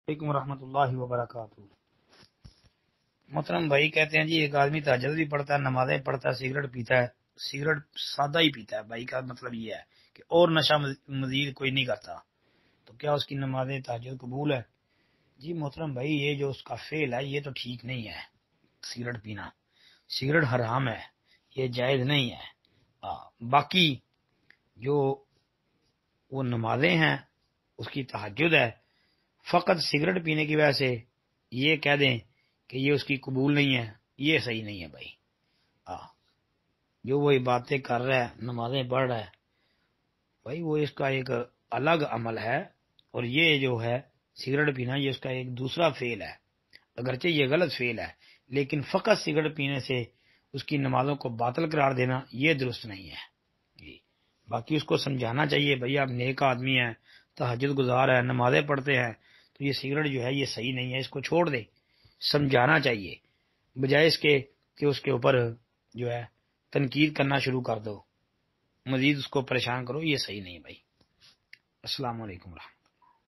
علیکم ورحمۃ اللہ وبرکاتہ۔ محترم بھائی کہتے ہیں جی ایک آدمی تہجد بھی پڑھتا ہے، نمازیں پڑھتا ہے، سگریٹ پیتا ہے، سگریٹ سادہ ہی پیتا ہے۔ بھائی کا مطلب یہ ہے کہ اور نشہ مزید کوئی نہیں کرتا، تو کیا اس کی نمازیں تہجد قبول ہے؟ جی محترم بھائی، یہ جو اس کا فعل ہے یہ تو ٹھیک نہیں ہے۔ سگریٹ پینا، سگریٹ حرام ہے، یہ جائز نہیں ہے۔ باقی جو وہ نمازیں ہیں، اس کی تہجد ہے، فقط سگریٹ پینے کی وجہ سے یہ کہہ دیں کہ یہ اس کی قبول نہیں ہے، یہ صحیح نہیں ہے بھائی۔ جو وہ باتیں کر رہا ہے، نمازیں پڑھ رہا ہے، بھائی وہ اس کا ایک الگ عمل ہے، اور یہ جو ہے سگریٹ پینا یہ اس کا ایک دوسرا فعل ہے۔ اگرچہ یہ غلط فعل ہے، لیکن فقط سگریٹ پینے سے اس کی نمازوں کو باطل قرار دینا یہ درست نہیں ہے جی۔ باقی اس کو سمجھانا چاہیے بھئی آپ نیک آدمی ہیں، تہجد گزار ہے، نمازیں پڑھتے ہیں، تو یہ سگریٹ جو ہے یہ صحیح نہیں ہے، اس کو چھوڑ دے۔ سمجھانا چاہیے بجائے اس کے کہ اس کے اوپر جو ہے تنقید کرنا شروع کر دو، مزید اس کو پریشان کرو، یہ صحیح نہیں بھائی۔ السلام علیکم ورحمۃ اللہ۔